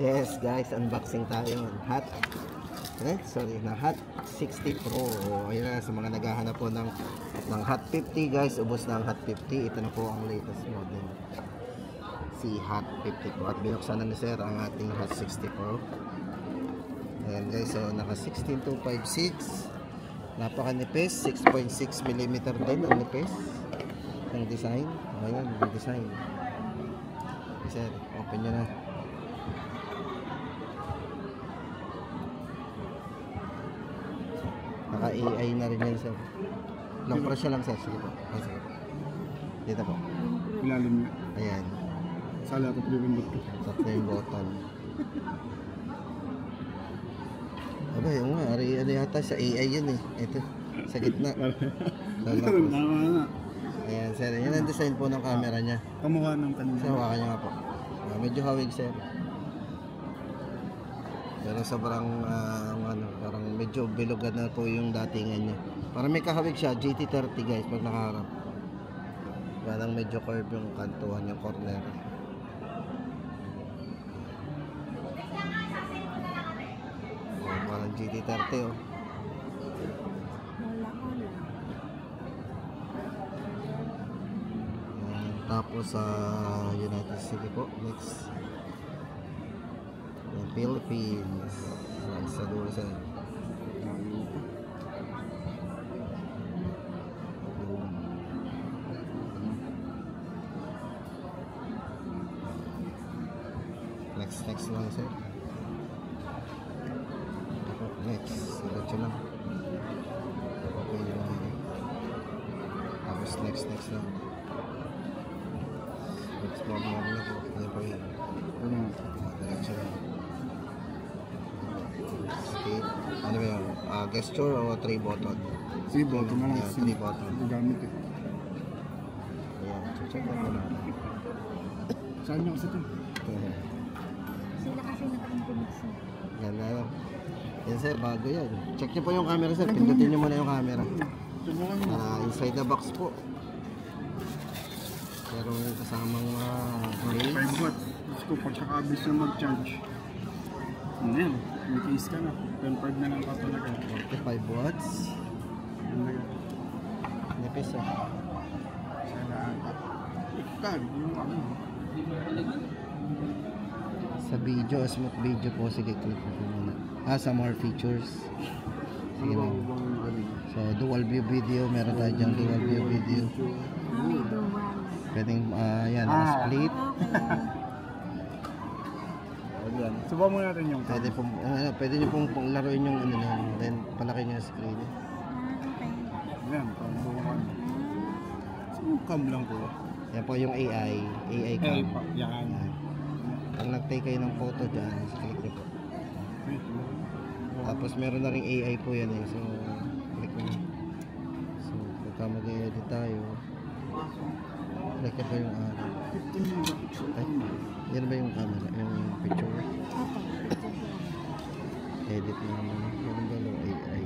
Yes guys, unboxing tayo ng Hot na Hot 60 Pro. Ayun na, sa mga naghahanap po ng Hot 50 guys, ubos na ang Hot 50. Ito na po ang latest model, si Hot 50 Pro. At binuksan na ni Sir ang ating Hot 60 Pro. Ayan guys, so naka 16256, napakanipis, 6.6mm din ang nipis ng design. Ayan, yung design. Sir, open nyo na. Naka-AI na rin yan, sir. Long press lang, sir. Sige po. Sige po. Dito po. Ilalim nga. Ayan. Sala ko pinindot ko. Tatlo yung button. Aba, yung nga. Ano yata sa AI yun eh. Ito. Sa gitna. Ayan, sir. Yan ang design po ng camera niya. Kamukha ng kanina. Sir, hawakan niya nga po. Medyo hawig, sir. Pero sobrang parang medyo bilugan na po yung datingan niya. Parang may kahawig siya, GT30 guys pag nakaharap. Parang medyo curve yung kantuhan, yung corner. Parang GT30 oh. Tapos sa United City po, next. Philippines. Sa dulo sa next lang sir. Next diretso lang. Okay lang. Tapos next lang. Next mo na po. Ano pa yun? Diretso lang. Ano ba yun? Gesture o 3 button? 3 button na lang. 3 button. Gamit eh. Ayan, check out mo na. Saan niya kasi ito? Sila kasi naka-improvise. Yan na lang. Yan sir, bago yan. Check nyo po yung camera sir. Pindutin nyo muna yung camera. Inside the box po. Pero kasamang case. 5 watts. Gusto ko pagkakabis na mag-charge. Ano yan? May case ka na. 10.5 na lang pa talaga. 45 watts. Nipis oh. Ikag, yung ano. Sa video, smooth video po. Sige, click mo po muna. Sa more features. Sige na. So, dual view video. Meron tayo dyan dual view video. Pwedeng, yan, split. Subukan mo natin yung Pwede nyo pong laruin yung ano na, then palaki nyo yung screen. Yan, pang-bukan. So, cam lang po. Yan po yung AI cam. Yan. Pag nag-take kayo ng photo dyan, click nyo po. Tapos meron na rin AI po yan eh. So, click nyo. So, pagka mag-edit tayo, click nyo po yung ay, yan ba yung camera? Yung picture? Edit na naman. Meron ba yung AI?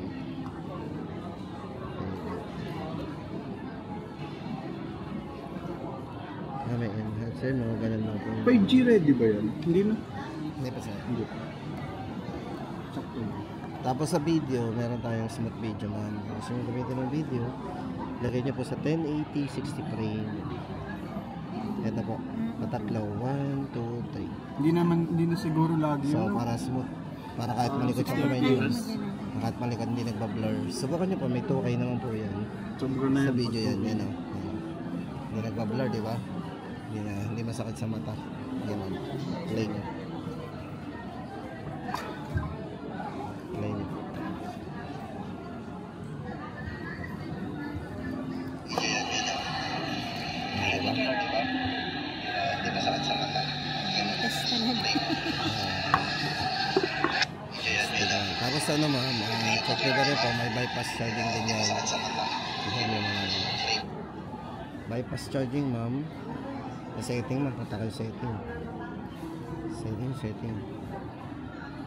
May enhancer, mga ganun lang po. 5G ready ba yan? Hindi na? Hindi pa sir. Hindi pa. Sakto. Tapos sa video, meron tayong smooth video ma'am. Gusto nyo gamitin ng video, lagay nyo po sa 1080, 60 frame. Ito po, patatlo, 1, 2, 3. Hindi na siguro lagi So yun. para smooth, para kahit malikot sa kamay nyo, kahit malikot hindi nagbablur. Subukan nyo po, may 2K naman po yan. Sobra na Sa yan. video yan, yan o. Hindi nagbablur, di ba? Hindi masakit sa mata. Yan, play nyo. Play nyo. Diba? Hindi masakit sa mata. Tapos ano ma'am, check nyo rin po, may bypass charging din yan. Bypass charging ma'am. Setting ma'am, patakal setting. Setting.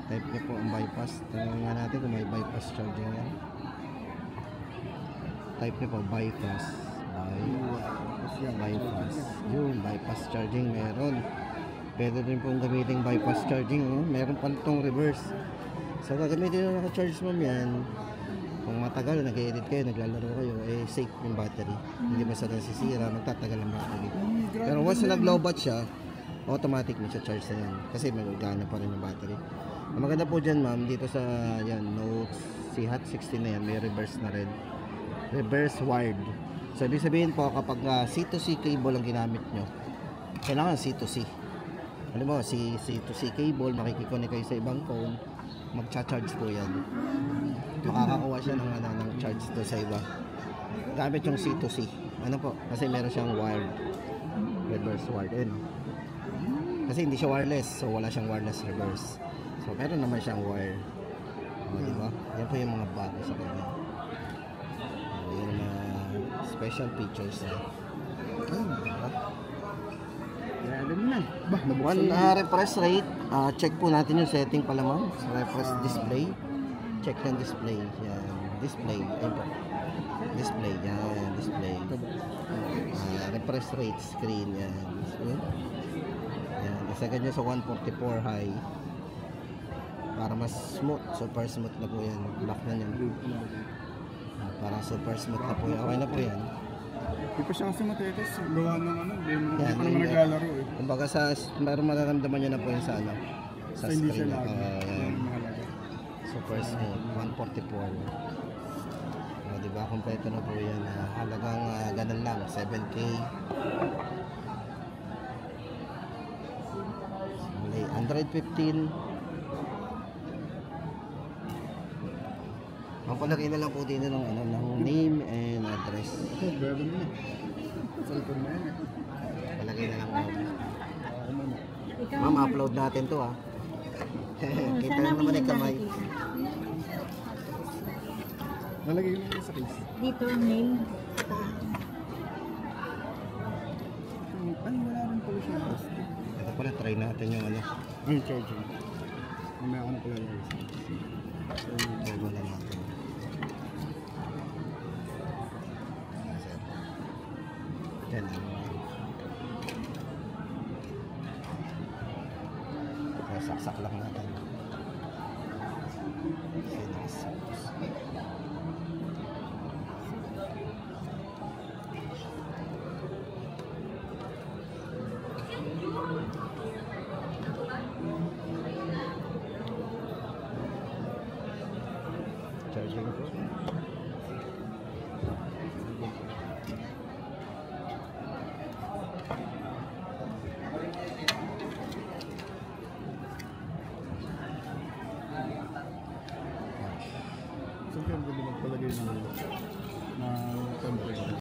Type nyo po ang bypass. Tingnan nga natin kung may bypass charging yan. Type nyo po bypass. Bypass. Yung bypass charging meron. Pwede rin pong gamitin bypass charging. Oh. Meron pa itong reverse. So gagamitin nyo naka-charge ma'am yan. Kung matagal, nag-edit kayo, naglalaro kayo, eh safe yung battery. Hindi basta nasisira, magtatagal ang battery. Pero once na nag-low bat siya, automatic may charge na yan. Kasi magagana pa rin yung battery. Ang maganda po dyan ma'am, dito sa yan, Note si Hot 16 na yan, may reverse na rin. Reverse wired. So ibig sabihin po, kapag C2C cable ang ginamit nyo, kailangan C2C. Alam mo, si C2C cable, makikikonek kayo sa ibang phone, magcha-charge po yan. Makakakuha siya ng charge to sa iba. Gamit yung C2C. Ano po? Kasi meron siyang wired. Reverse wired. Ayun. Kasi hindi siya wireless. So wala siyang wireless reverse. So meron naman siyang wire. Diba? Yan po yung mga bago sa kanya. Yan yung mga special features na. Diba? Alam na. Bah, One refresh rate. Check po natin yung setting pala ma'am. Refresh display. Check yung display. Yan. Display. Ayun po. Display. Yan. Display. Refresh rate screen. Yan. Yan. Isagad nyo sa 144 high. Para mas smooth. Super smooth na po yan. Lock na yan. Para super smooth na po yan. Okay na po yan. Hindi pa siya kasi matetes. Gawa ng ano. Hindi Yan, pa naman naglalaro eh. Kumbaga meron mararamdaman nyo na po yun sa ano. Sa So, hindi siya screen. lag. Yan. Mahalaga. Super smooth, 144. Diba, kompleto na po yan. Halagang ganun lang, 7K. Android 15. Papalagay na lang po din ng name and address. Grabe na. Cellphone na yan eh. Palagay na lang. Ikaw, Ma'am, upload natin to ah. Kita sana lang naman may yung kamay. Nalagay mo yun sa case. dito name. Ay, wala rin pala siya. Ito pala, try natin yung ano. Ay, charging. Mamaya ako na pala lang. Try mo na natin. Yan. Saksak lang natin. Charging ko. So, kaya magpalagay ng template.